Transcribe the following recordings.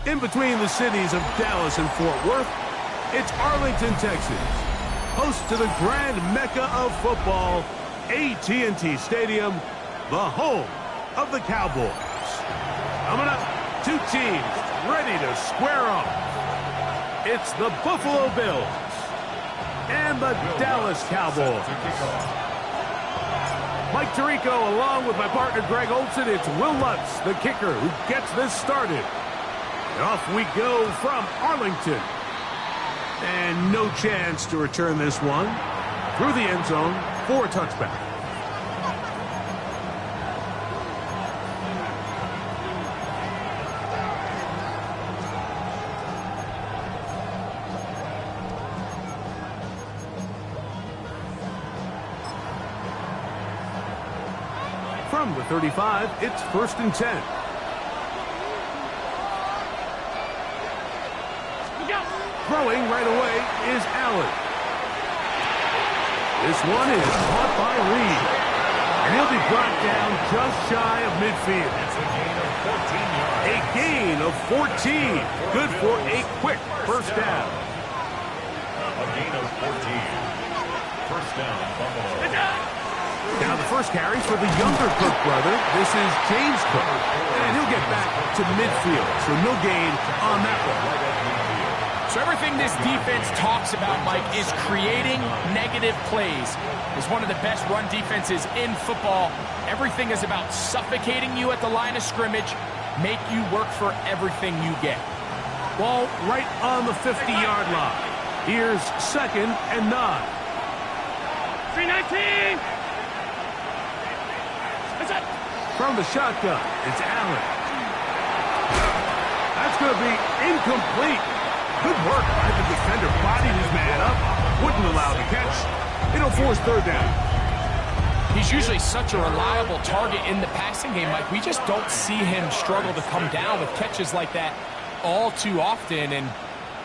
In between the cities of Dallas and Fort Worth, it's Arlington, Texas, host to the grand mecca of football, AT&T Stadium, the home of the Cowboys. Coming up, two teams ready to square off. It's the Buffalo Bills and the Dallas Cowboys. Mike Tirico along with my partner Greg Olson. It's Will Lutz, the kicker, who gets this started. And off we go from Arlington. And no chance to return this one through the end zone for a touchback. From the 35, it's 1st and 10. Throwing right away is Allen. This one is caught by Reed. And he'll be brought down just shy of midfield. A gain of 14. Good for a quick first down. A gain of 14. First down, Buffalo. Now the first carry for the younger Cook brother. This is James Cook. And he'll get back to midfield. So no gain on that one. So everything this defense talks about, Mike, is creating negative plays. It's one of the best run defenses in football. Everything is about suffocating you at the line of scrimmage, make you work for everything you get. Ball right on the 50-yard line. Here's 2nd and 9. 319! From the shotgun, it's Allen. That's going to be incomplete. Good work by the defender. Bodied his man up. Wouldn't allow the catch. It'll force 3rd down. He's usually such a reliable target in the passing game, Mike. We just don't see him struggle to come down with catches like that all too often. And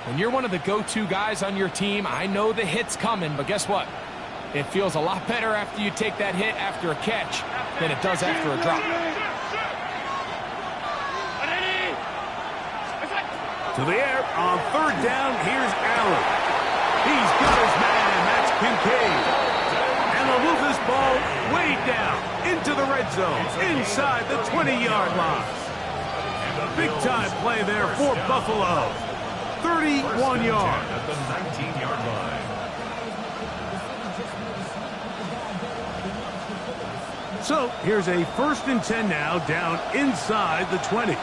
when you're one of the go-to guys on your team, I know the hit's coming, but guess what? It feels a lot better after you take that hit after a catch than it does after a drop. To the air on 3rd down. Here's Allen. He's got his man. That's Kincaid. And they'll move this ball way down into the red zone, inside the 20-yard line. Big-time play there for Buffalo. 31 yards. At the 19-yard line. So here's a 1st and 10 now, down inside the 20.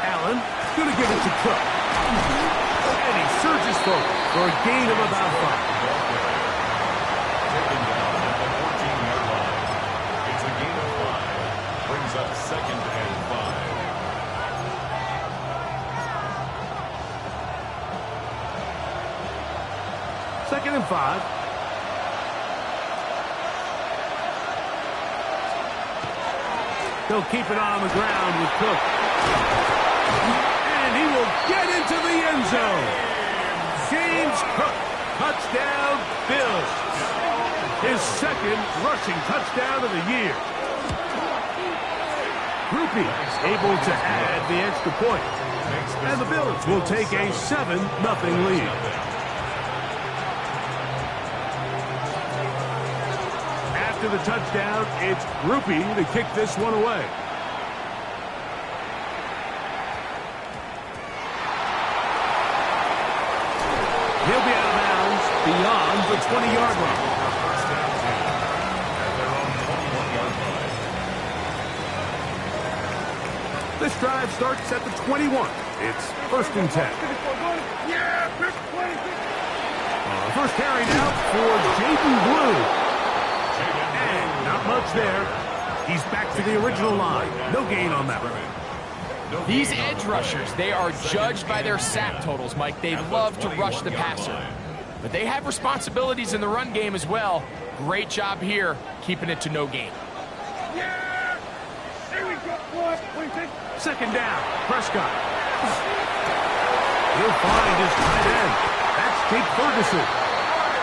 Allen going to give it to Cook. And he surges forward for a gain of about 5. Taken down at the 14-yard line. It's a gain of 5. Brings up 2nd and 5. 2nd and 5. They'll keep it on the ground with Cook. And he will get into the end zone. James Cook, touchdown, Bills. His 2nd rushing touchdown of the year. Grupe able to add the extra point. And the Bills will take a 7-0 lead. After the touchdown, it's Grupe to kick this one away. He'll be out of bounds beyond the 20-yard line. This drive starts at the 21. It's 1st and 10. First carry now for Jaden Blue. And not much there. He's back to the original line. No gain on that one. These edge rushers, they are judged by their sack totals, Mike. They love to rush the passer. But they have responsibilities in the run game as well. Great job here, keeping it to no gain. Second down, Prescott. He'll find his tight end. That's Jake Ferguson.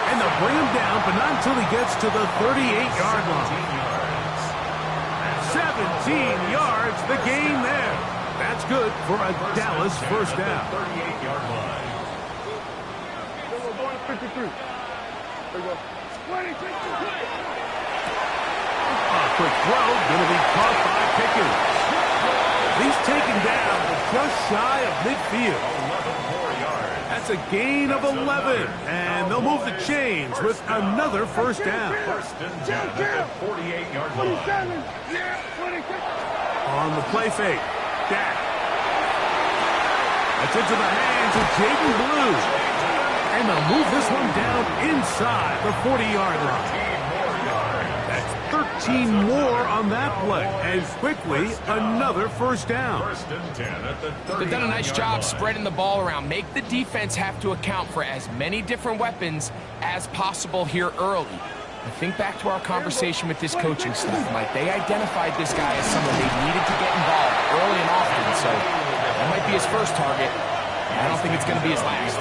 And they'll bring him down, but not until he gets to the 38-yard line. 17 yards, the gain there. That's good for a Dallas first down. 38-yard line. 53. A quick throw, going to be caught by Pickens. He's taken down just shy of midfield. 11 more yards. That's a gain of 11, and they'll move the chains with another first down. 1st and 10 at the 48-yard line. On the play fake, Dak. That's into the hands of Jaden Blue. And they'll move this one down inside the 40-yard line. That's 13 more on that play. And quickly, another first down. 1st and 10 at the 30. They've done a nice job spreading the ball around. Make the defense have to account for as many different weapons as possible here early. I think back to our conversation with this coaching staff, Mike. They identified this guy as someone they needed to get involved early and often, so that might be his first target. I don't think it's going to be his last.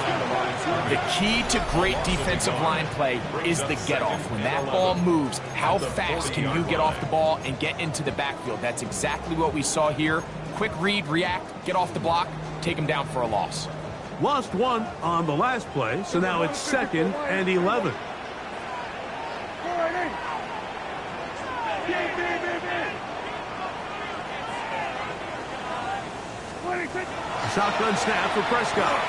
The key to great defensive line play is the get-off. When that ball moves, how fast can you get off the ball and get into the backfield? That's exactly what we saw here. Quick read, react, get off the block, take him down for a loss. Lost one on the last play, so now it's 2nd and 11. Shotgun snap for Prescott.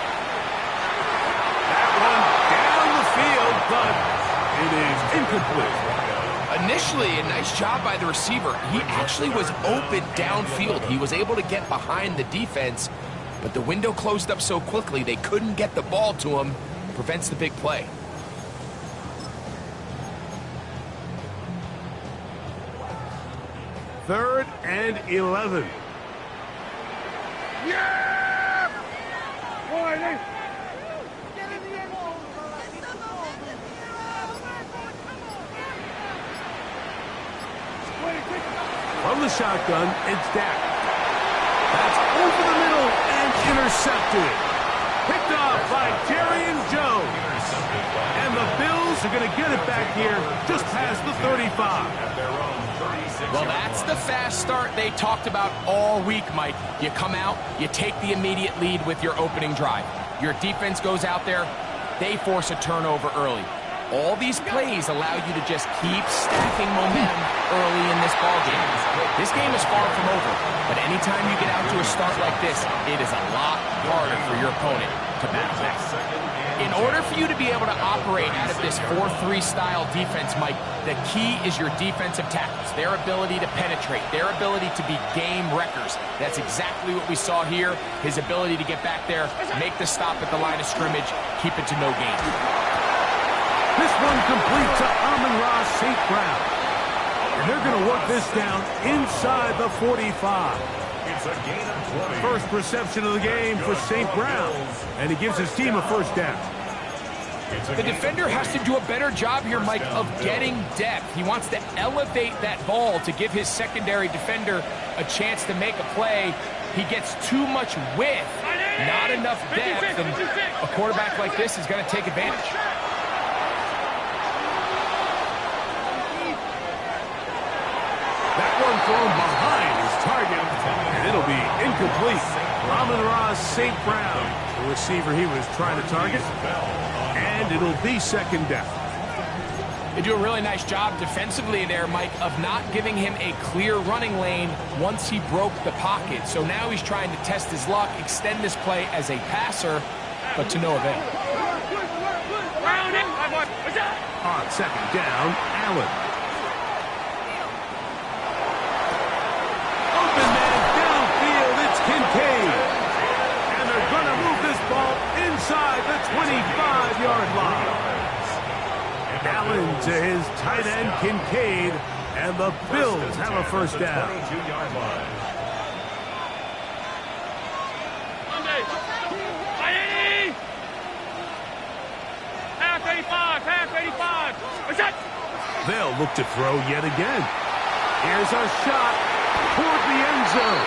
That one down the field, but it is incomplete. Initially, a nice job by the receiver. He actually was open downfield. He was able to get behind the defense, but the window closed up so quickly they couldn't get the ball to him. Prevents the big play. Third and 11. Yeah! From the shotgun, it's Dak. That's over the middle and intercepted. Picked off by Darian Jones. And the Bills are going to get it back here just past the 35. Well, that's the fast start they talked about all week, Mike. You come out, you take the immediate lead with your opening drive. Your defense goes out there, they force a turnover early. All these plays allow you to just keep stacking momentum early in this ballgame. This game is far from over, but anytime you get out to a start like this, it is a lot harder for your opponent to battle back. In order for you to be able to operate out of this 4-3 style defense, Mike, the key is your defensive tackles, their ability to penetrate, their ability to be game wreckers. That's exactly what we saw here, his ability to get back there, make the stop at the line of scrimmage, keep it to no gain. This one complete to Amon-Ra St. Brown. And they're going to work this down inside the 45. It's a gain of 20. First reception of the game for St. Brown. And he gives his team a first down. The defender has to do a better job here, Mike, of getting depth. He wants to elevate that ball to give his secondary defender a chance to make a play. He gets too much width, not enough depth, and a quarterback like this is going to take advantage. That one thrown behind his target, and it'll be incomplete. Amon-Ra St. Brown, the receiver he was trying to target, and it'll be second down. They do a really nice job defensively there, Mike, of not giving him a clear running lane once he broke the pocket. So now he's trying to test his luck, extend this play as a passer, but to no avail. On second down, Allen. Open man downfield, it's Kincaid. And they're going to move this ball inside the 25-yard line. Allen to his tight end, Kincaid, and the Bills have a first down. They'll look to throw yet again. Here's a shot toward the end zone.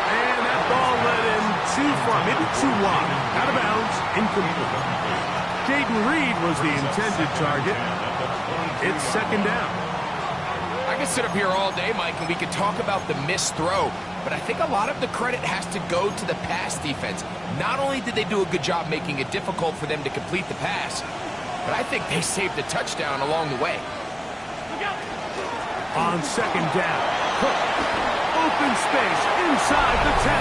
And that ball led him too far, maybe too wide. Out of bounds, incomplete. Jaden Reed was the intended target. It's second down. I could sit up here all day, Mike, and we could talk about the missed throw, but I think a lot of the credit has to go to the pass defense. Not only did they do a good job making it difficult for them to complete the pass, but I think they saved a touchdown along the way. On second down, Cook, open space inside the 10.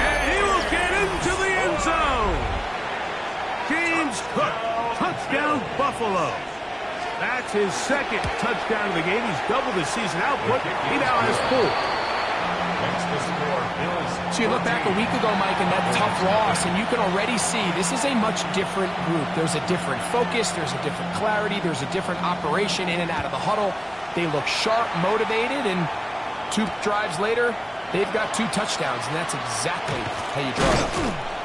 And he will get into the end zone. James Cook, touchdown Buffalo. That's his second touchdown of the game. He's doubled his season output. He now has 4. So you look back a week ago, Mike, and that tough loss, and you can already see this is a much different group. There's a different focus, there's a different clarity, there's a different operation in and out of the huddle. They look sharp, motivated, and 2 drives later, they've got 2 touchdowns, and that's exactly how you draw it up.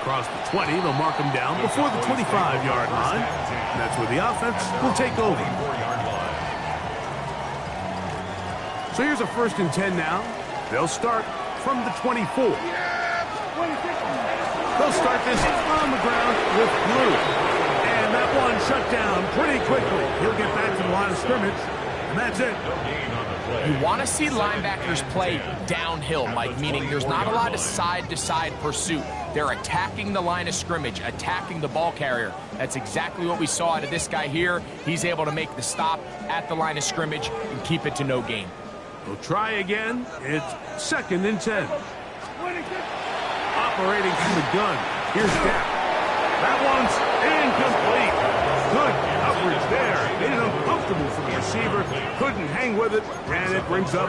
Across the 20, they'll mark him down before the 25-yard line. And that's where the offense will take over. So here's a 1st and 10 now. They'll start from the 24. They'll start this on the ground with Blue. And that one shut down pretty quickly. He'll get back to the line of scrimmage, and that's it. You want to see linebackers play downhill, Mike, meaning there's not a lot of side-to-side pursuit. They're attacking the line of scrimmage, attacking the ball carrier. That's exactly what we saw out of this guy here. He's able to make the stop at the line of scrimmage and keep it to no gain. We'll try again. It's 2nd and 10. Operating from the gun. Here's Dak. That one's incomplete. Good coverage there. Made it uncomfortable for the receiver. Couldn't hang with it, and it brings up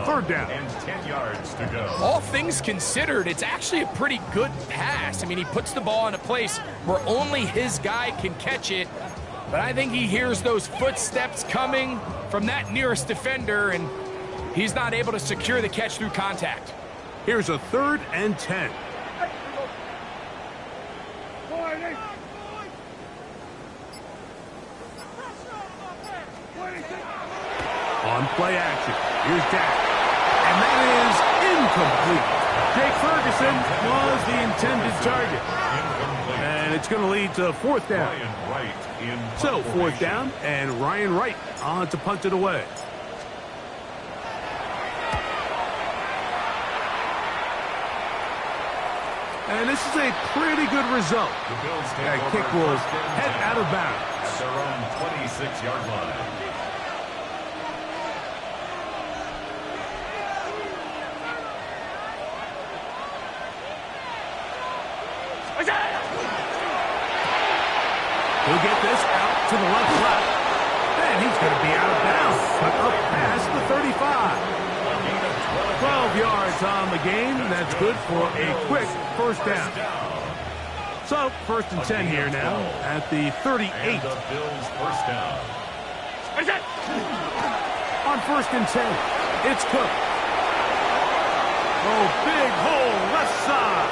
3rd down. And 10 yards to go. All things considered, it's actually a pretty good pass. I mean, he puts the ball in a place where only his guy can catch it. But I think he hears those footsteps coming from that nearest defender, and he's not able to secure the catch through contact. Here's a 3rd and 10. On play action. Here's Dak. And that is incomplete. Jake Ferguson was the intended target. And it's going to lead to 4th down. So 4th down, and Ryan Wright on to punt it away. And this is a pretty good result. That kick will head out of bounds. At their own 26-yard line. He'll get this out to the left side. And he's going to be out of bounds. But up past the 35. 12 yards on the game. That's good for a quick 1st down. So, 1st and 10 here now at the 38. And the Bills' 1st down. On 1st and 10, it's Cook. Oh, big hole left side.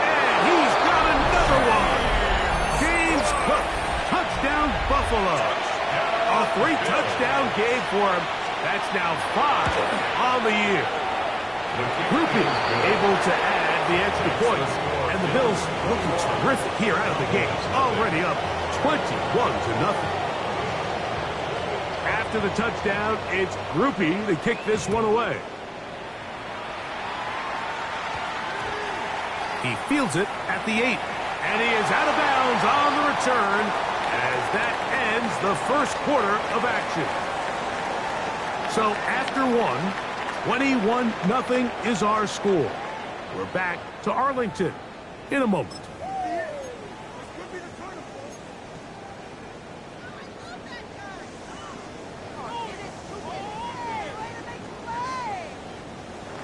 And he's got another one. James Cook, touchdown Buffalo. A 3-touchdown game for him. That's now 5 on the year. Grupe able to add the extra points. And the Bills looking terrific here out of the gate. Already up 21-0. After the touchdown, it's Grupe to kick this one away. He fields it at the 8. And he is out of bounds on the return as that ends the 1st quarter of action. So after 21-0 is our score. We're back to Arlington in a moment.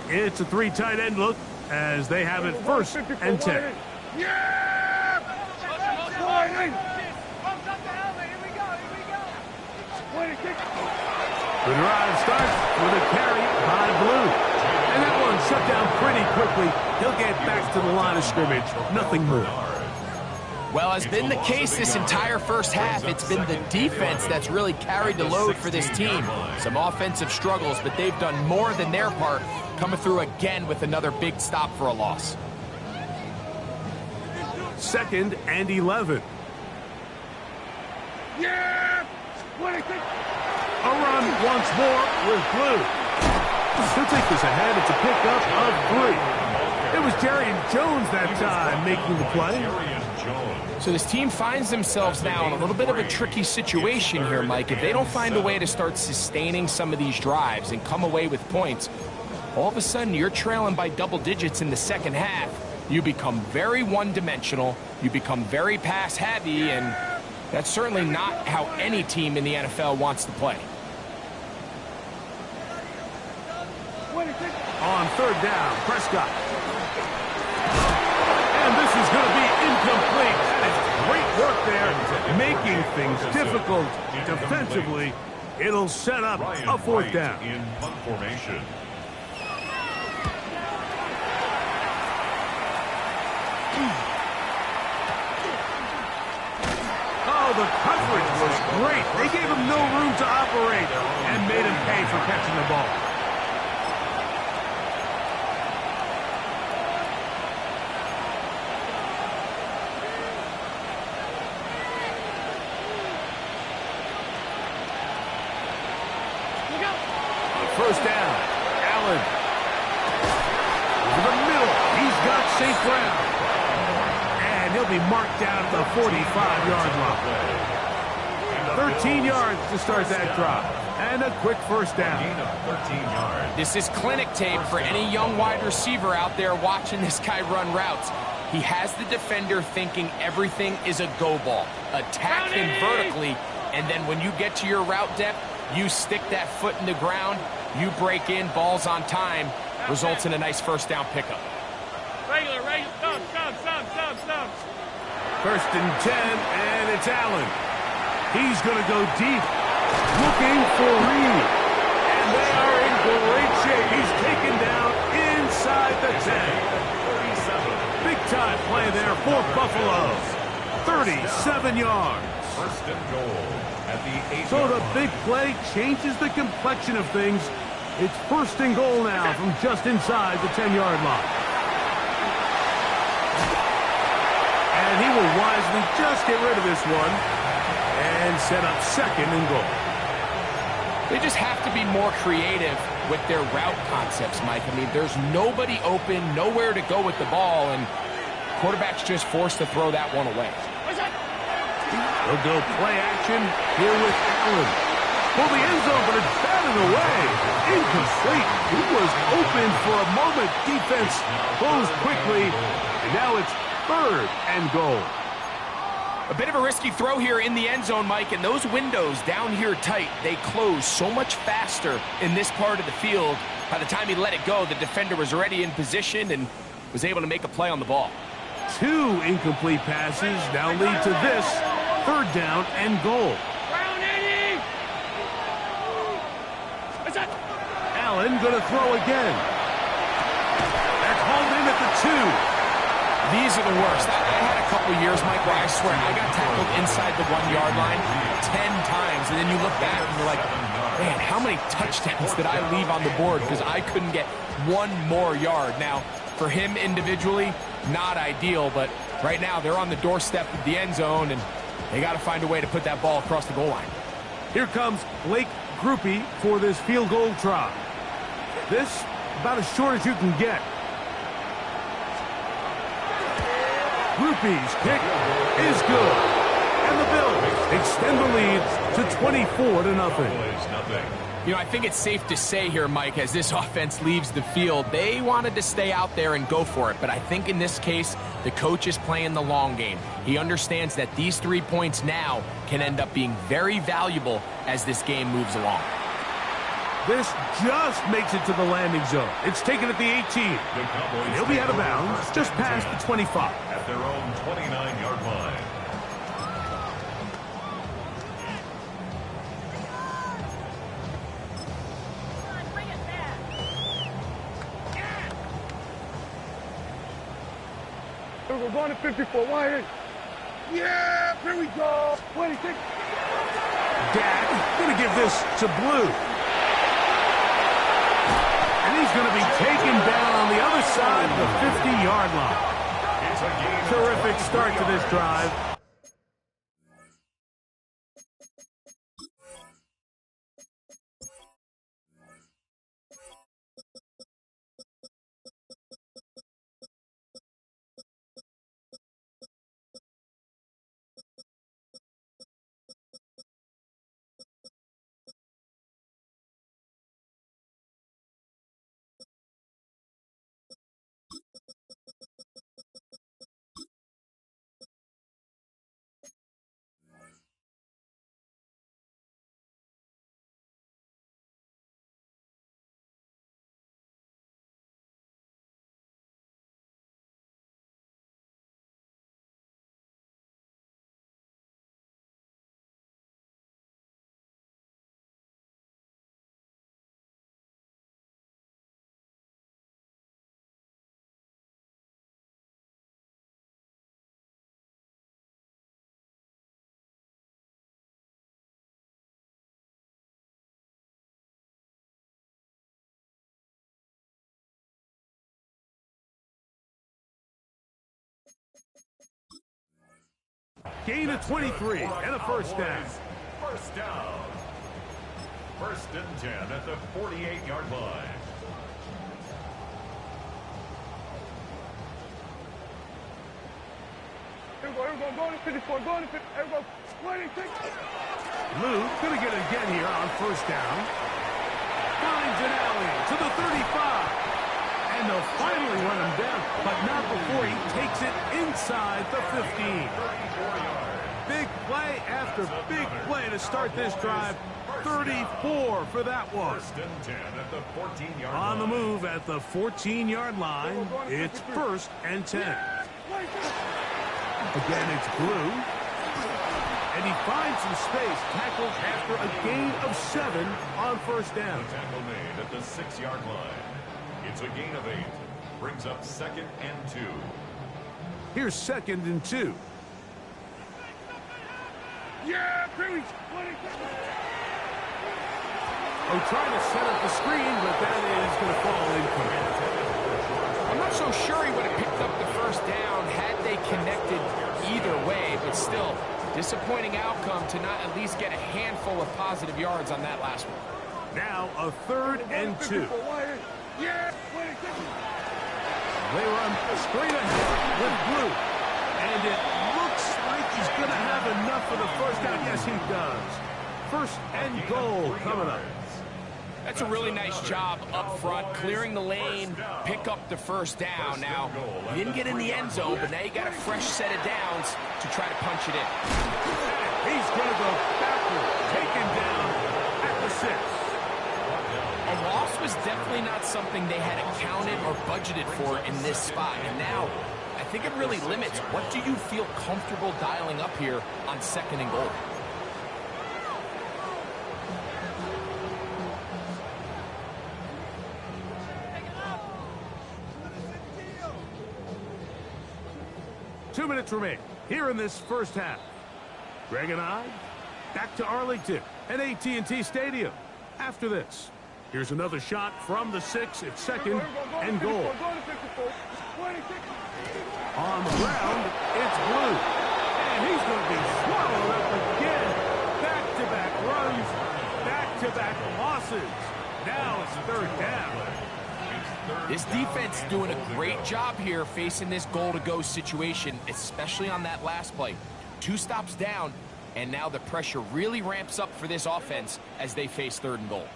It's a 3 tight end look as they have it 1st and 10. The drive starts with a carry by Blue. And that one shut down pretty quickly. He'll get back to the line of scrimmage. Nothing more. Well, has been the case this entire 1st half. It's been the defense that's really carried the load for this team. Some offensive struggles, but they've done more than their part, coming through again with another big stop for a loss. 2nd and 11. A run once more with Blue. He'll take this ahead. It's a pickup of 3. It was Darian Jones that time making the play. So this team finds themselves now in a little bit of a tricky situation here, Mike. If they don't find a way to start sustaining some of these drives and come away with points, all of a sudden you're trailing by double digits in the 2nd half. You become very one-dimensional. You become very pass-heavy, and that's certainly not how any team in the NFL wants to play. On 3rd down, Prescott. And this is going to be incomplete. It's great work there, making things difficult defensively. It'll set up a 4th down. In punt formation. Oh, the coverage was great. They gave him no room to operate and made him pay for catching the ball. First down, Allen. Over the middle, he's got St. Brown. And he'll be marked down at the 45-yard line. 13 yards to start that drive. And a quick first down. This is clinic tape for any young wide receiver out there watching this guy run routes. He has the defender thinking everything is a go ball. Attack him vertically, and then when you get to your route depth, you stick that foot in the ground, you break in, balls on time, results in a nice first down pickup. Regular, stop. First and 10, and it's Allen. He's going to go deep, looking for Reed. And they are in great shape. He's taken down inside the 10. Big-time play there for Buffalo. 37 yards. First and goal at the 8. So the big play changes the complexion of things. It's first and goal now from just inside the 10-yard line. And he will wisely just get rid of this one and set up second and goal. They just have to be more creative with their route concepts, Mike. I mean, there's nobody open, nowhere to go with the ball, and quarterback's just forced to throw that one away. They'll go play action here with Allen. For the end zone, but it's batted away. Incomplete. He was open for a moment. Defense closed quickly, and now it's third and goal. A bit of a risky throw here in the end zone, Mike, and those windows down here tight, they close so much faster in this part of the field. By the time he let it go, the defender was already in position and was able to make a play on the ball. 2 incomplete passes now lead to this third down and goal. Allen going to throw again. That's hauled in at the 2. These are the worst. I had a couple years, Mike, where I swear I got tackled inside the 1-yard line 10 times, and then you look back and you're like, man, how many touchdowns did I leave on the board because I couldn't get one more yard? Now, for him individually, not ideal, but right now they're on the doorstep of the end zone, and they got to find a way to put that ball across the goal line. Here comes Blake Grupe for this field goal try. This about as short as you can get. Grupe's kick is good. And the Bills extend the lead to 24-0. You know, I think it's safe to say here, Mike, as this offense leaves the field, they wanted to stay out there and go for it. But I think in this case, the coach is playing the long game. He understands that these 3 points now can end up being very valuable as this game moves along. This just makes it to the landing zone. It's taken at the 18. And he'll be out of bounds just past the 25. At their own 29-yard line. We're going to 54 wide. Yeah, here we go. 26. Dak going to give this to Blue. And he's going to be taken down on the other side of the 50-yard line. Terrific start to this drive. gain of 23 and a first down. First down. 1st and 10 at the 48-yard line. Here we go, go to 54, go to 50, here we go, 26. Lou gonna get it again here on first down. Finds an alley to the 35. And they'll finally run him down, but not before he takes it inside the 15. Big play after big play to start this drive. 34 for that one. 1st and 10 at the 14-yard line. On the move at the 14-yard line, it's 1st and 10. Again, it's Blue. And he finds some space, tackled after a gain of 7 on first down. The tackle made at the 6-yard line. It's a gain of 8. Brings up 2nd and 2. Here's 2nd and 2. Yeah, Perry, 26. Oh, trying to set up the screen, but that is going to fall incomplete. I'm not so sure he would have picked up the first down had they connected either way, but still, disappointing outcome to not at least get a handful of positive yards on that last one. Now a 3rd and 2. Yeah, 26. They run straight ahead with Blue. And it looks like he's going to have enough for the first down. Yes, he does. 1st and goal coming up. That's a really nice job up front, clearing the lane, pick up the first down. Now, you didn't get in the end zone, but now you got a fresh set of downs to try to punch it in. He's going to go backward, taken down at the 6. A loss was definitely not something they had accounted or budgeted for in this spot. And now, I think it really limits what do you feel comfortable dialing up here on 2nd and goal. Two minutes remain here in this first half. Greg and I back to Arlington at AT&T Stadium. After this, here's another shot from the 6. It's 2nd and goal. On the ground, it's Blue. And he's going to be swallowed up again. Back-to-back runs, back-to-back losses. Now it's 3rd down. This defense doing a great job here facing this goal-to-go situation, especially on that last play. 2 stops down, and now the pressure really ramps up for this offense as they face 3rd and goal.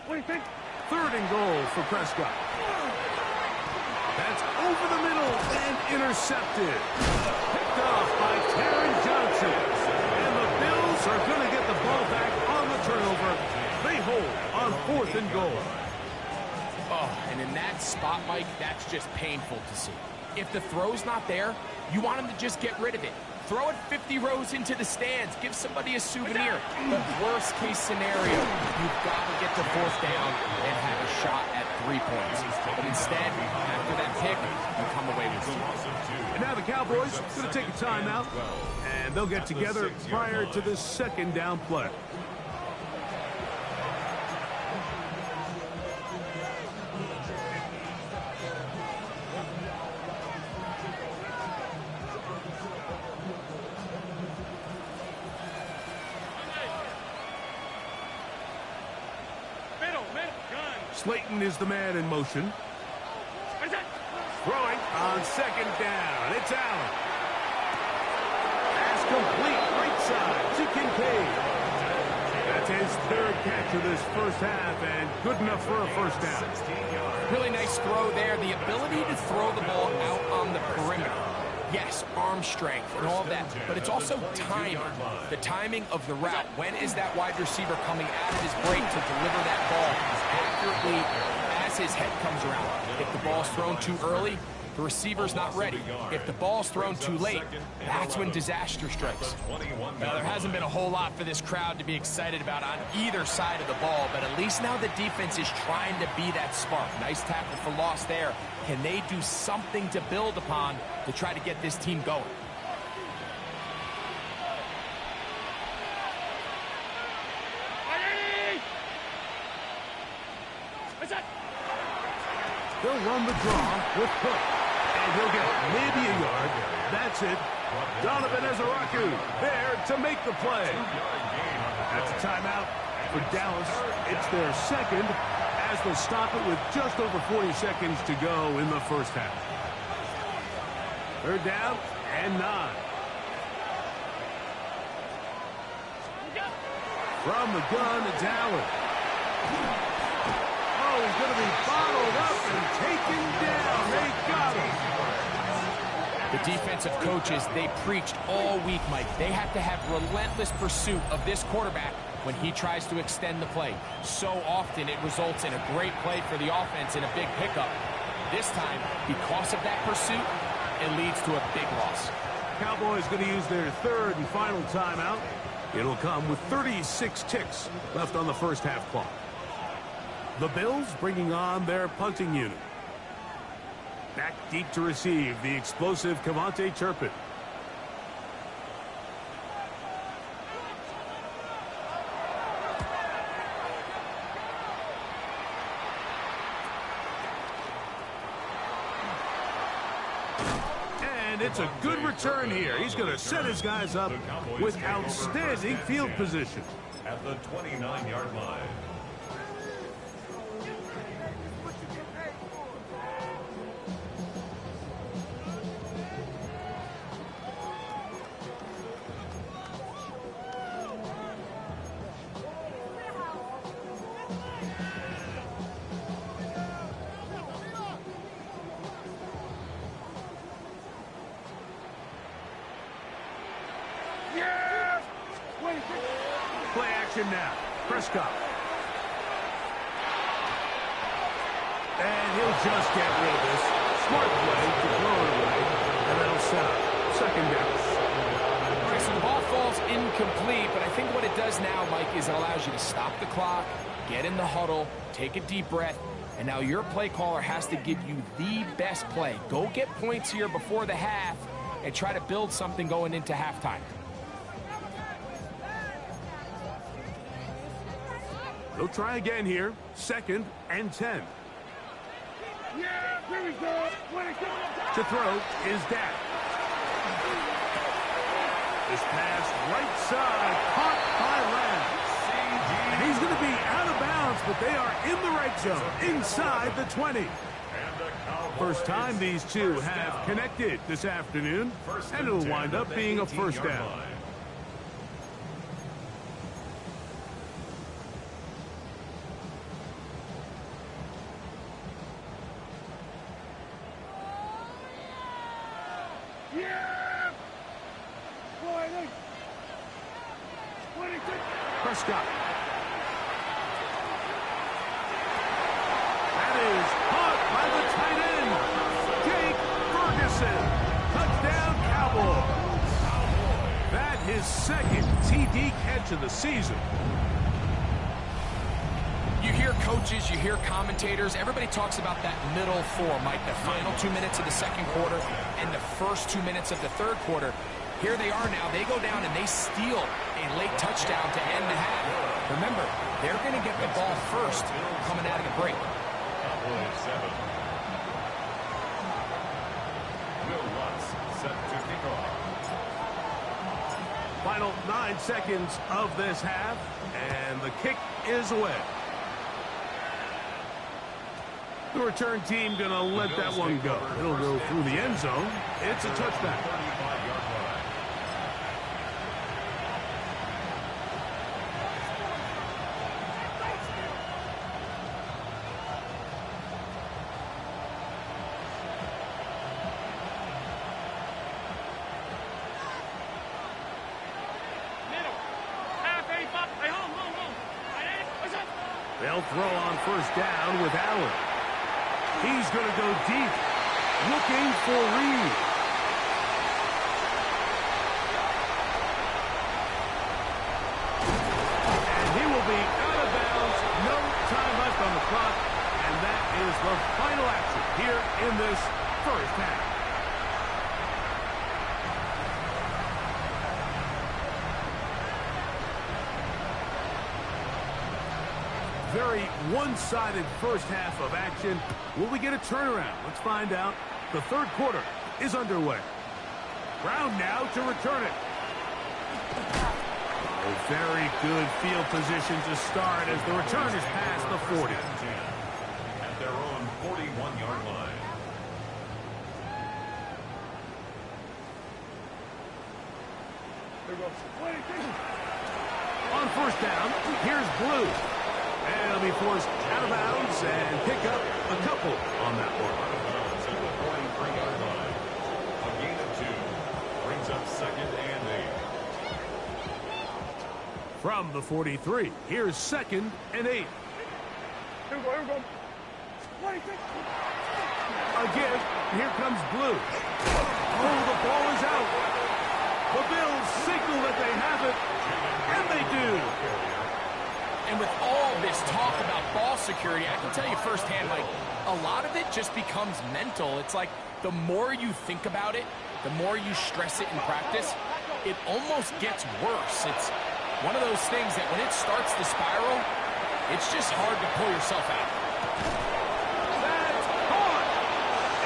3rd and goal for Prescott. That's over the middle and intercepted. Picked off by Taron Johnson. And the Bills are going to get the ball back on the turnover. They hold on 4th and goal. Oh, and in that spot, Mike, that's just painful to see. If the throw's not there, you want him to just get rid of it. Throw it 50 rows into the stands. Give somebody a souvenir. But worst case scenario, you've got to get to 4th down and have a shot at 3 points. But instead, after that pick, you come away with 2. And now the Cowboys are going to take a timeout, and they'll get together prior to the 2nd down play. Slayton is the man in motion. Throwing on 2nd down. It's Allen. Pass complete right side to Kincaid. That's his 3rd catch of this first half and good enough for a first down. Really nice throw there. The ability to throw the ball out on the perimeter. Yes, arm strength and all of that, but it's also timing. The timing of the route. When is that wide receiver coming out of his break to deliver that ball accurately as his head comes around? If the ball's thrown too early, the receiver's not ready. If the ball's thrown too late, that's when disaster strikes. Now, there hasn't been a whole lot for this crowd to be excited about on either side of the ball, but at least now the defense is trying to be that spark. Nice tackle for loss there. Can they do something to build upon to try to get this team going? They'll run the draw with Cook. And he'll get maybe a yard. That's it. Donovan Ezeraku there to make the play. That's a timeout for Dallas. It's their second, as they'll stop it with just over 40 seconds to go in the first half. Third down and 9. From the gun, it's Allen. Oh, he's going to be bottled up and taken down. They got him. The defensive coaches, they preached all week, Mike. They have to have relentless pursuit of this quarterback when he tries to extend the play. So often it results in a great play for the offense and a big pickup. This time, because of that pursuit, it leads to a big loss. Cowboys going to use their third and final timeout. It'll come with 36 ticks left on the first half clock. The Bills bringing on their punting unit. Back deep to receive the explosive Cavante Turpin. And it's a good return here. He's going to set his guys up with outstanding field position. At the 29-yard line. Play action now. Prescott. And he'll just get rid of this. Smart play to throw it away. And that'll set up second down. All right, so the ball falls incomplete, but I think what it does now, Mike, is it allows you to stop the clock, get in the huddle, take a deep breath, and now your play caller has to give you the best play. Go get points here before the half and try to build something going into halftime. They'll try again here. Second and 10. Yeah, here we go. To throw is Dak. This pass right side, caught by Lamb. And he's going to be out of bounds, but they are in the right zone, inside the 20. First time these two have connected this afternoon, and it'll wind up being a first down. Prescott. That is caught by the tight end, Jake Ferguson. Touchdown, Cowboys. That his second TD catch of the season. You hear coaches, you hear commentators, everybody talks about that middle four, Mike, the final 2 minutes of the second quarter and the first 2 minutes of the third quarter. Here they are now. They go down and they steal a late touchdown to end the half. Remember, they're going to get the ball first coming out of the break. Cowboys 7. Will Lutz set to kick off. Final 9 seconds of this half, and the kick is away. The return team going to let that one go. It'll go through the end zone. It's a touchback. 35-yard line. They'll throw on first down with Allen. He's going to go deep, looking for Reed. And he will be out of bounds. No time left on the clock. And that is the final action here in this first half. Very one-sided first half of action. Will we get a turnaround? Let's find out The third quarter is underway. Brown now to return it. A very good field position to start as the return is past the 40. At their own 41-yard line. On first down, here's Blue. And he'll be forced out of bounds and pick up a couple on that one. At the 43-yard line. A gain of 2. Brings up 2nd and 8. From the 43, here's 2nd and 8. Here we go. Again, here comes Blue. Oh, the ball is out. The Bills signal that they have it, and they do. And with all this talk about ball security, I can tell you firsthand, like, a lot of it just becomes mental. It's like the more you think about it, the more you stress it in practice, it almost gets worse. It's one of those things that when it starts to spiral, it's just hard to pull yourself out. That's caught,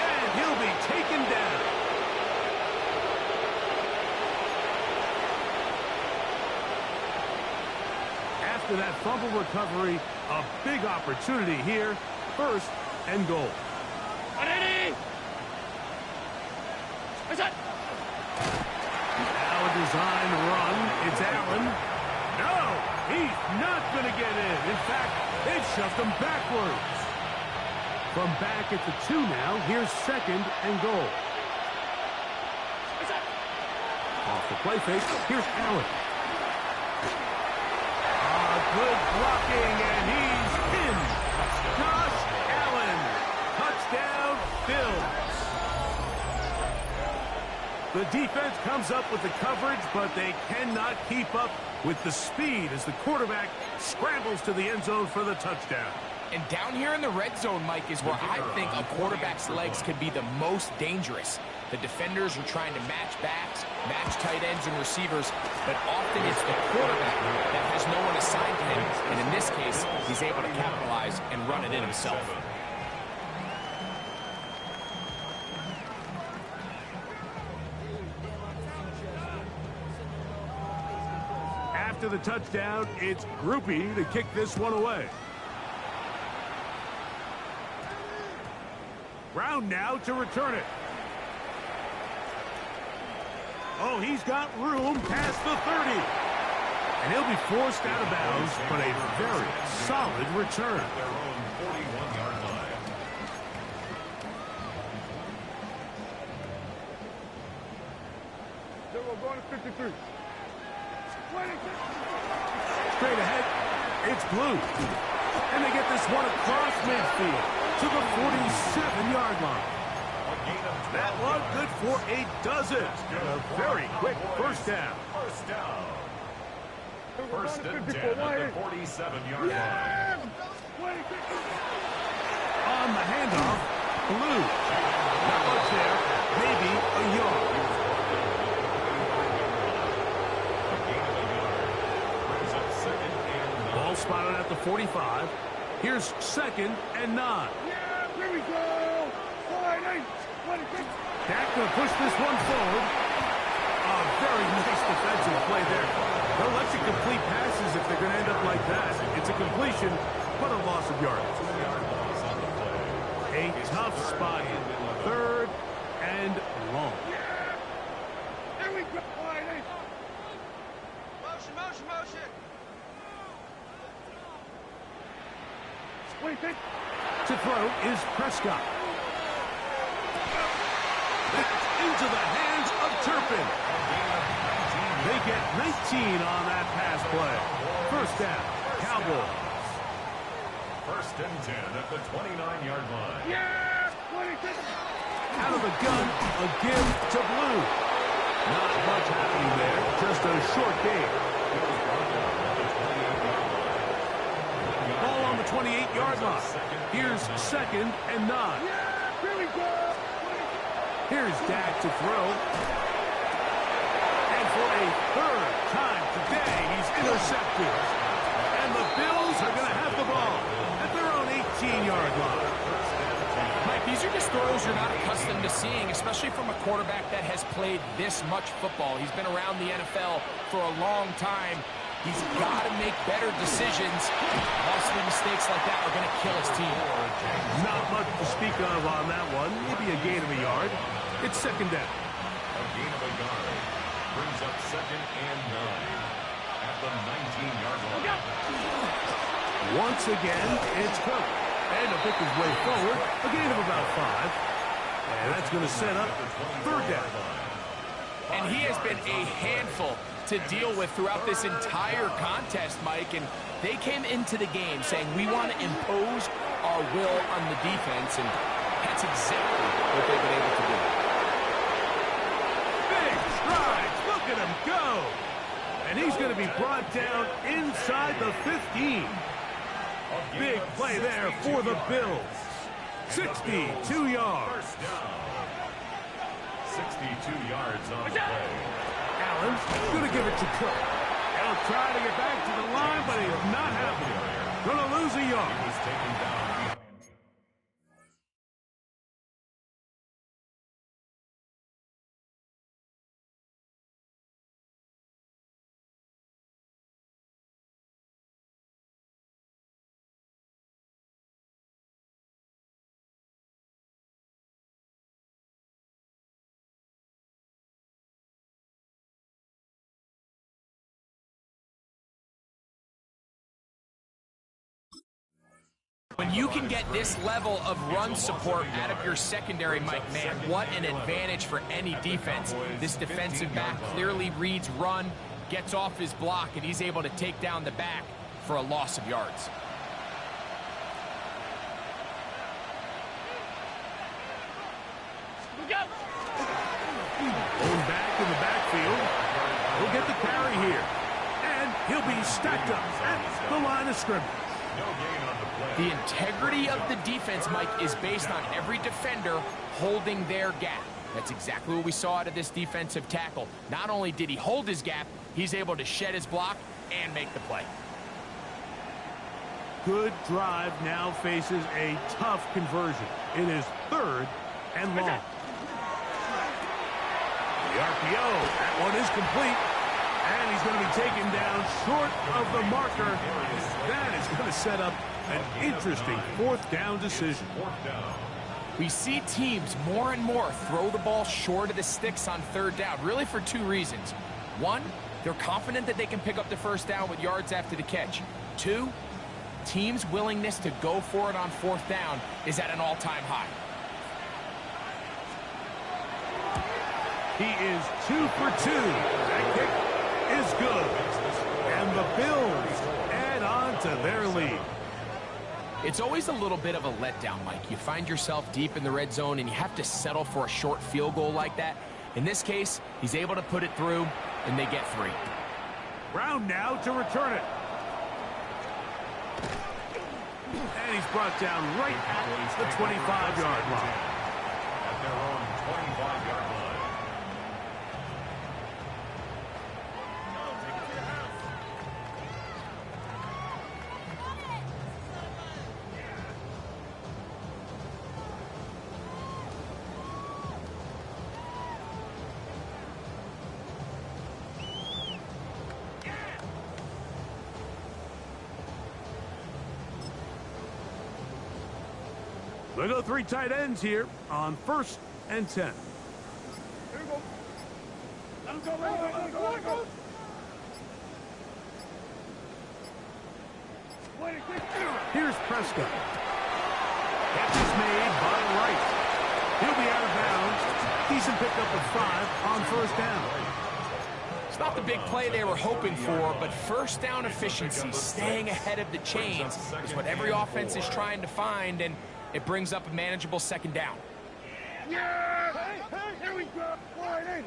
and he'll be taken down. After that fumble recovery, a big opportunity here. 1st and goal. Now a design run. It's Allen. No, he's not going to get in. In fact, they've shoved him backwards. From back at the 2 now, here's 2nd and goal. Off the play fake, here's Allen. Good blocking, and he's in. Josh Allen. Touchdown, Bills. The defense comes up with the coverage, but they cannot keep up with the speed as the quarterback scrambles to the end zone for the touchdown. And down here in the red zone, Mike, is where I think a quarterback's legs could be the most dangerous. The defenders are trying to match backs, match tight ends and receivers, but often it's the quarterback that has no one assigned to him. And in this case, he's able to capitalize and run it in himself. After the touchdown, it's Groupie to kick this one away. Brown now to return it. Oh, he's got room past the 30. And he'll be forced out of bounds, but a very solid return. Their own 41-yard line. We're going to 53. Straight ahead, it's Blue. And they get this one across midfield to the 47-yard line. That one good for a dozen. A very quick first down. First down. 1st and 10 at the 47-yard line. On the handoff, Blue. Not much there, maybe a yard. Brings up 2nd and 9. Ball spotted at the 45. Here's 2nd and 9. Here we go. Dak going to push this one forward. A very nice defensive play there. They'll let you complete passes if they're going to end up like that. It's a completion, but a loss of yardage. A tough spot. 3rd and long. Here we go. Motion. To throw is Prescott. That's into the hands of Turpin. They get 19 on that pass play. First down, Cowboys. 1st and 10 at the 29-yard line. Out of the gun, a give to Blue. Not much happening there, just a short game. Ball on the 28-yard line. Here's 2nd and 9. Here we go. Here's Dak to throw. And for a 3rd time today, he's intercepted. And the Bills are going to have the ball at their own 18-yard line. Might be These are just throws you're not accustomed to seeing, especially from a quarterback that has played this much football. He's been around the NFL for a long time. He's got to make better decisions. Costly mistakes like that are going to kill his team. Not much to speak of on that one. Maybe a gain of a yard. It's second down. A gain of a yard brings up 2nd and 9 at the 19-yard line. Once again, it's Cook. And to pick his way forward, a gain of about 5. And that's going to set up third down. And he has been a handful to deal with throughout this entire contest, Mike. And they came into the game saying, we want to impose our will on the defense. And that's exactly what they've been able to do. Big strides. Look at him go. And he's going to be brought down inside the 15. Big play there for the Bills. 62 yards. 62 yards on the play. Allen's going to give it to Cook. He'll try to get back to the line, but he's not happening. Going to lose a yard. He was taken down. When you can get this level of run support out of your secondary, Mike, man, what an advantage for any defense. This defensive back clearly reads run, gets off his block, and he's able to take down the back for a loss of yards. Going back in the backfield. He'll get the carry here. And he'll be stacked up at the line of scrimmage. No gain on the play. The integrity of the defense, Mike, is based on every defender holding their gap. That's exactly what we saw out of this defensive tackle. Not only did he hold his gap, he's able to shed his block and make the play. Good drive now faces a tough conversion. It is 3rd and long. The RPO, that one is complete. And he's going to be taken down short of the marker. That is going to set up an interesting 4th down decision. 4th down. We see teams more and more throw the ball short of the sticks on 3rd down, really for 2 reasons. 1, they're confident that they can pick up the 1st down with yards after the catch. 2, teams' willingness to go for it on 4th down is at an all-time high. He is 2 for 2. That kick is good. And the Bills add on to their lead. It's always a little bit of a letdown, Mike. You find yourself deep in the red zone and you have to settle for a short field goal like that. In this case, he's able to put it through and they get 3. Brown now to return it. And he's brought down right at the 25-yard line. At their own 25-yard line. They go 3 tight ends here on 1st and 10. Here we go. Let him go, let him go, let him go, let him go. Here's Prescott. Catch is made by Wright. He'll be out of bounds. Decent pickup of 5 on 1st down. It's not the big play they were hoping for, but 1st down efficiency, staying ahead of the chains, is what every offense is trying to find, and it brings up a manageable 2nd down. Yeah! Hey, here we go. Wide in.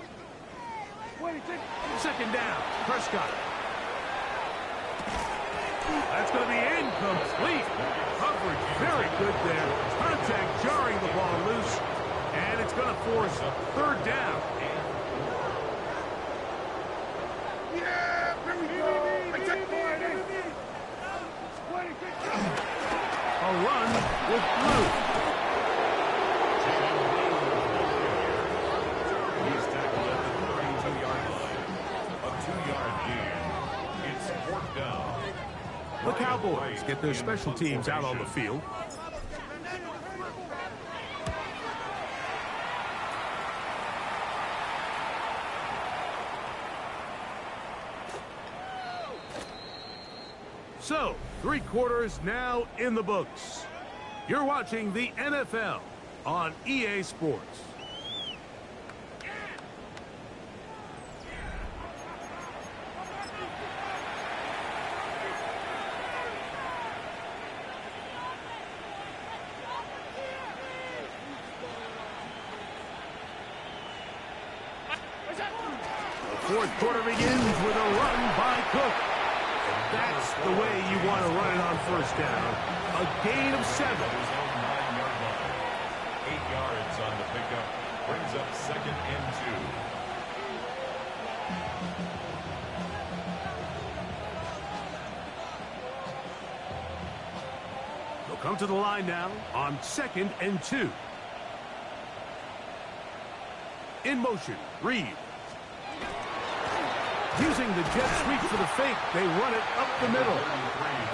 2nd down. Prescott. That's going to be incomplete. Coverage very good there. Contact jarring the ball loose. And it's going to force 3rd down. Yeah! Here we go. Protect wide in. A run with Blue. The Cowboys get their special teams out on the field. So, 3 quarters now in the books. You're watching the NFL on EA Sports. The 4th quarter begins with a run by Cook. That's the way you want to run it on 1st down. A gain of 7. 8 yards on the pickup. Brings up 2nd and 2. They'll come to the line now on 2nd and 2. In motion, Reed. Using the jet sweep for the fake, they run it up the middle.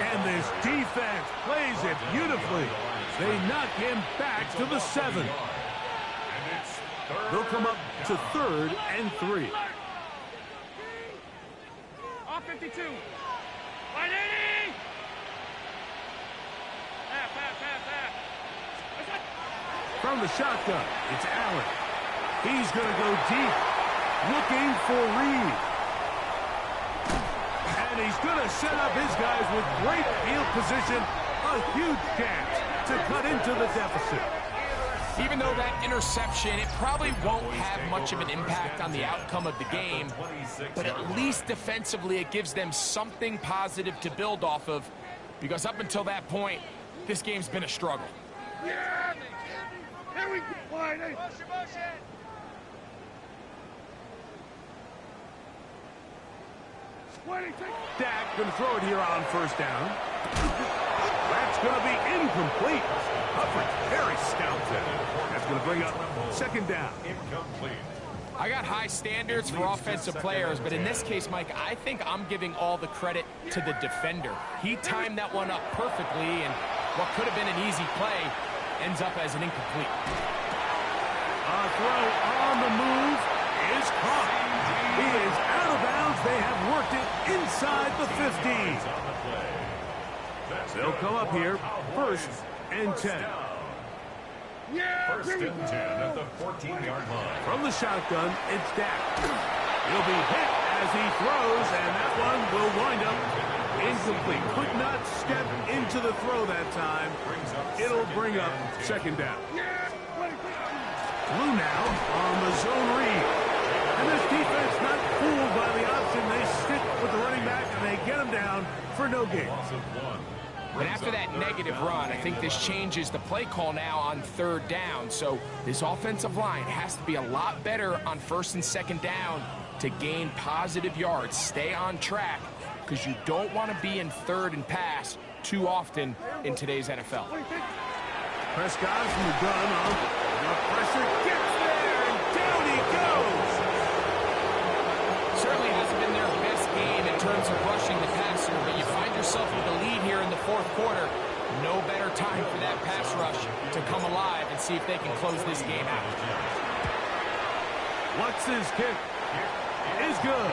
And this defense plays it beautifully. They knock him back to the 7. They'll come up to 3rd and 3. Off 52. 180. From the shotgun, it's Allen. He's going to go deep, looking for Reed. And he's going to set up his guys with great field position. A huge chance to cut into the deficit. Even though that interception, it probably won't have much of an impact on the outcome of the game, but at least defensively it gives them something positive to build off of, because up until that point, this game's been a struggle. Yeah! Here we go! Motion. Dak going to throw it here on 1st down. That's going to be incomplete. Humphrey, very stout. That's going to bring up 2nd down. Incomplete. I got high standards for offensive players, but in this case, Mike, I think I'm giving all the credit to the defender. He timed that one up perfectly, and what could have been an easy play ends up as an incomplete. A throw on the move is caught. He is out of bounds. They have worked it inside the 50. They'll come up here 1st and 10. Yeah! 1st and 10 at the 14-yard line. From the shotgun, it's Dak. He'll be hit as he throws, and that one will wind up incomplete. Could not step into the throw that time. It'll bring up 2nd down. Blue now on the zone read. And this defense not fooled by the option. They stick with the running back, and they get him down for no gain. But after that negative run, I think this changes the play call now on 3rd down. So this offensive line has to be a lot better on 1st and 2nd down to gain positive yards. Stay on track, because you don't want to be in 3rd and pass too often in today's NFL. Prescott from the gun on the pressure. Gets there, and down he goes. Certainly hasn't been their best game in terms of rushing the passer, but you find yourself with a lead here in the 4th quarter. No better time for that pass rush to come alive and see if they can close this game out. Watson's kick is good.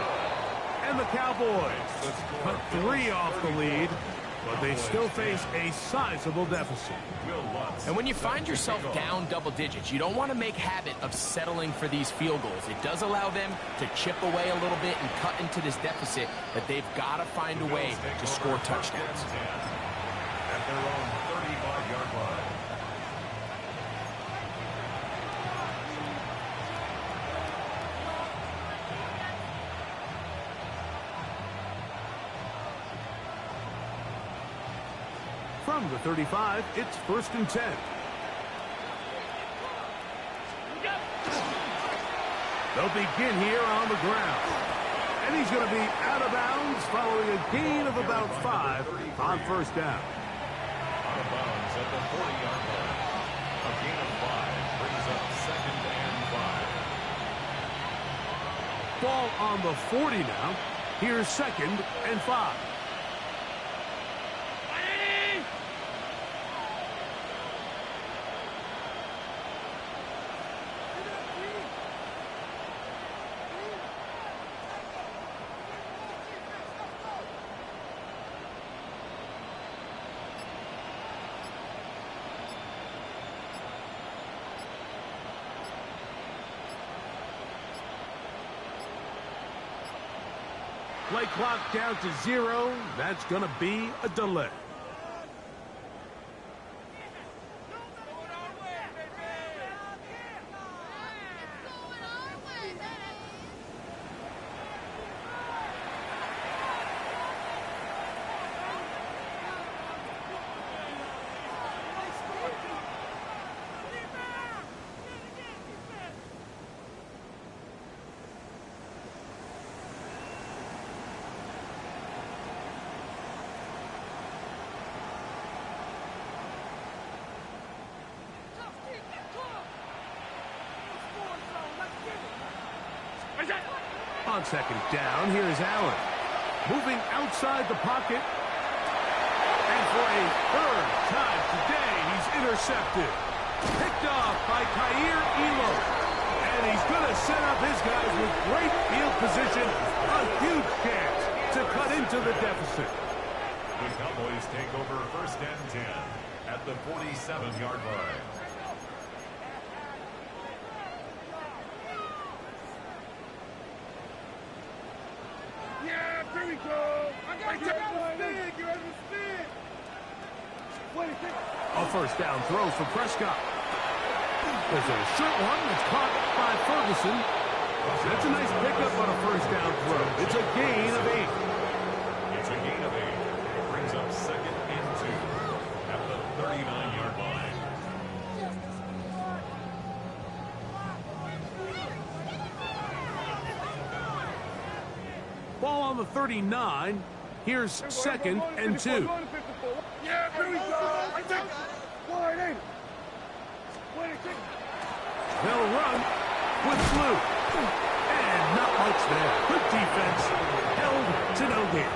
And the Cowboys cut 3 off the lead, but they still face a sizable deficit. And when you find yourself down double digits, you don't want to make habit of settling for these field goals. It does allow them to chip away a little bit and cut into this deficit, but they've got to find a way to score touchdowns. At their own 35-yard line. From the 35, it's 1st and 10. They'll begin here on the ground. And he's going to be out of bounds following a gain of about 5 on 1st down. Out of bounds at the 40-yard line. A gain of 5 brings up 2nd and 5. Ball on the 40 now. Here's 2nd and 5. play clock down to 0. That's going to be a delay. On second down, here's Allen. Moving outside the pocket. And for a third time today, he's intercepted. Picked off by Kaiir Elam. And he's going to set up his guys with great field position. A huge chance to cut into the deficit. The Cowboys take over 1st and 10 at the 47-yard line. Yeah, here we go. I got you. You're on the spin. A first down throw for Prescott. There's a short one that's caught by Ferguson. That's a nice pickup on a first down throw. It's a gain of 8. It's a gain of 8. It brings up 2nd and 2 at the 39-yard line. Ball on the 39. Here's 2nd and 2. Yeah, here we go. They'll run with Blue. And not much there. Good defense. Held to no gain.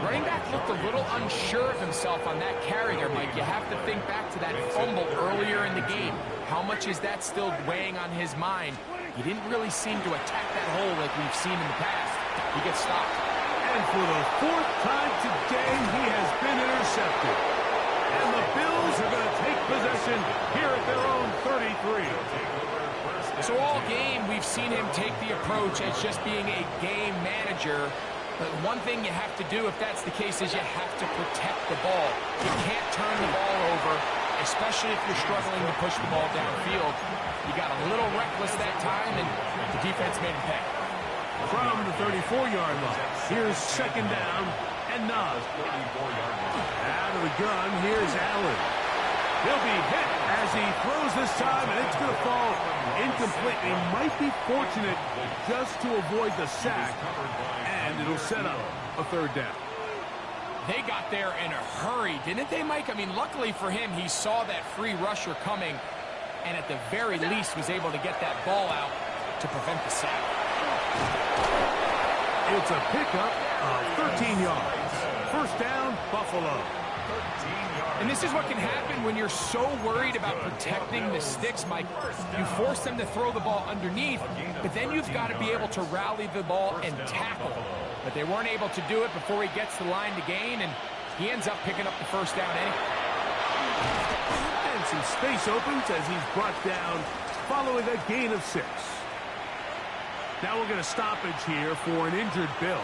Running back looked a little unsure of himself on that carry there, Mike. You have to think back to that fumble earlier in the game. How much is that still weighing on his mind? He didn't really seem to attack that hole like we've seen in the past. He gets stopped. And for the 4th time today, he has been intercepted. And the Bills are going to take possession here at their own 33. So all game, we've seen him take the approach as just being a game manager. But one thing you have to do if that's the case is you have to protect the ball. You can't turn the ball over, especially if you're struggling to push the ball downfield. You got a little reckless that time, and the defense made him pay. From the 34-yard line, here's 2nd down and 9. Out of the gun, here's Allen. He'll be hit as he throws this time, and it's going to fall incomplete. He might be fortunate just to avoid the sack, and it'll set up a 3rd down. They got there in a hurry, didn't they, Mike? I mean, luckily for him, he saw that free rusher coming, and at the very least was able to get that ball out to prevent the sack. It's a pickup of 13 yards. 1st down, Buffalo. And this is what can happen when you're so worried about protecting the sticks, Mike. You force them to throw the ball underneath, but then you've got to be able to rally the ball and tackle. But they weren't able to do it before he gets the line to gain, and he ends up picking up the 1st down anyway. And some space opens as he's brought down following a gain of 6. Now we're going to stoppage here for an injured Bill.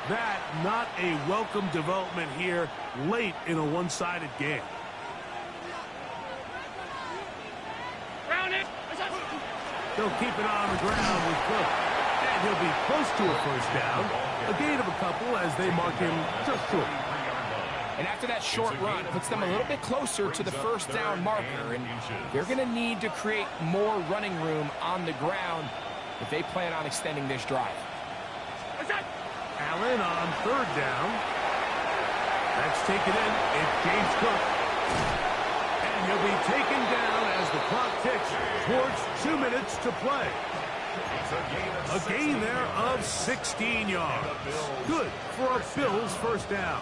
That not a welcome development here late in a one-sided game. They'll keep it on the ground with Cook. And he'll be close to a 1st down. A gain of a couple as they mark him just short. And after that short run, puts them a little bit closer to the 1st down marker. And they're going to need to create more running room on the ground if they plan on extending this drive. Allen on 3rd down. That's taken in. It's James Cook. And he'll be taken down as the clock ticks towards 2 minutes to play. A gain there of 16 yards. Good for a Bills 1st down.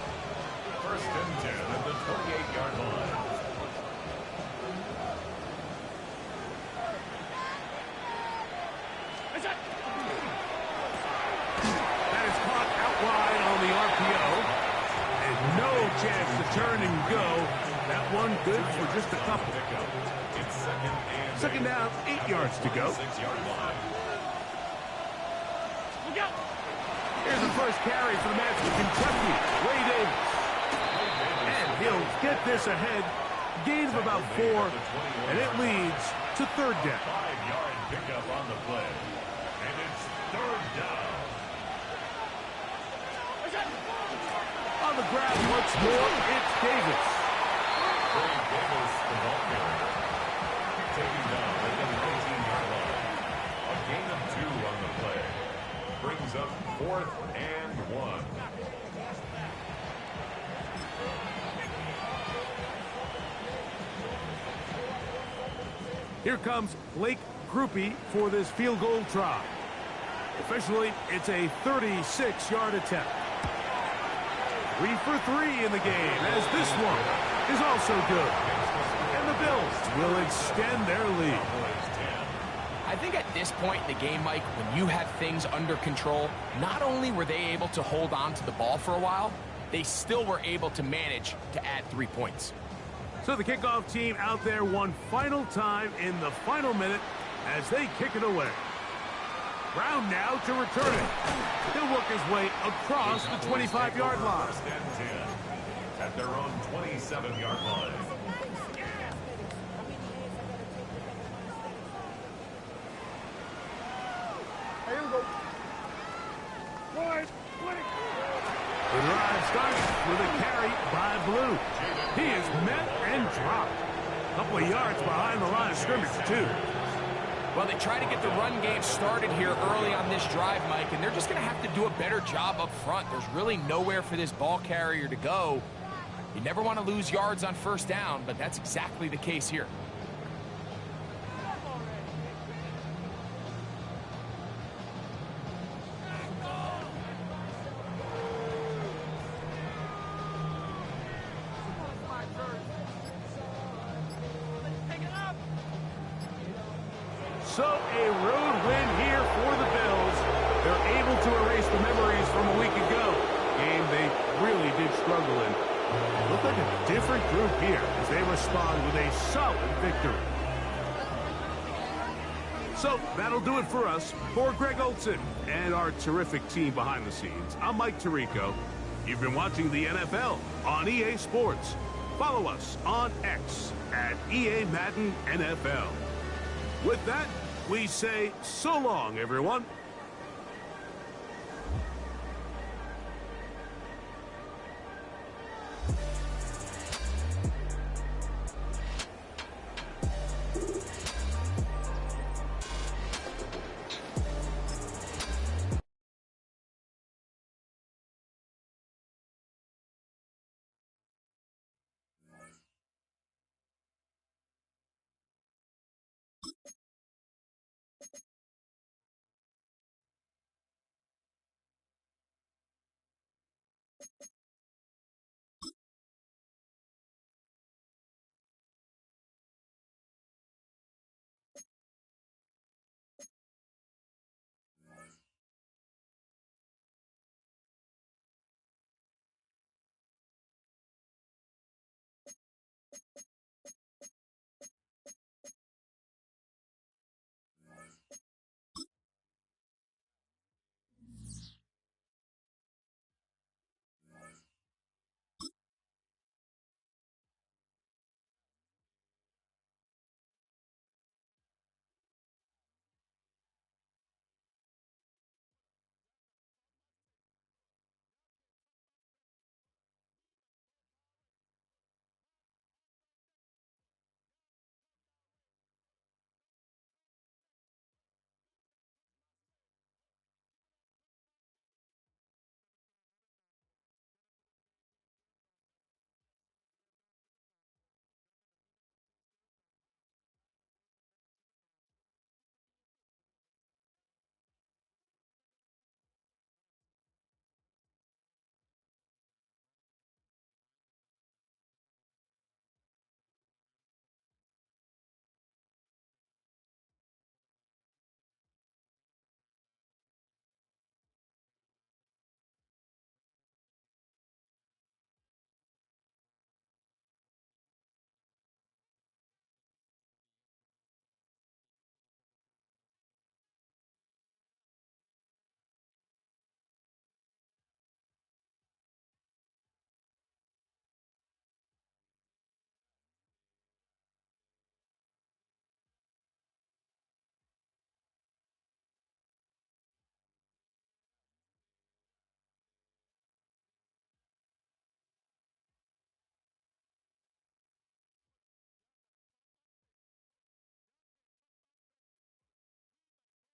1st and 10 at the 28-yard line. That is caught out wide on the RPO. And no chance to turn and go. That one good for just a couple. It's 2nd down, 8 yards to go. 6-yard line. Here's the first carry for the man from Kentucky, Ray Davis. And he'll get this ahead. Gain of about 4, and it leads to third down. 5-yard pickup on the play. And it's third down. On the grab once more, it's Davis. Ray Davis, the ball carrier. Taking down at the 19-yard line. A gain of 2 on the play. Brings up 4th and 1. Here comes Blake Grupe for this field goal try. Officially, it's a 36-yard attempt. 3 for 3 in the game, as this one is also good. And the Bills will extend their lead. I think at this point in the game, Mike, when you have things under control, not only were they able to hold on to the ball for a while, they still were able to manage to add 3 points. So the kickoff team out there one final time in the final minute as they kick it away. Brown now to return it. He'll work his way across the 25-yard line. 1st and 10 at their own 27-yard line. Here we go. 1, 20. The drive starts with a carry by Blue. He is met and dropped. A couple of yards behind the line of scrimmage, too. Well, they try to get the run game started here early on this drive, Mike, and they're just going to have to do a better job up front. There's really nowhere for this ball carrier to go. You never want to lose yards on first down, but that's exactly the case here. So a road win here for the Bills. They're able to erase the memories from a week ago. Game they really did struggle in. Look like a different group here as they respond with a solid victory. So that'll do it for us. For Greg Olson and our terrific team behind the scenes, I'm Mike Tirico. You've been watching the NFL on EA Sports. Follow us on X at EA Madden NFL. With that, we say so long, everyone.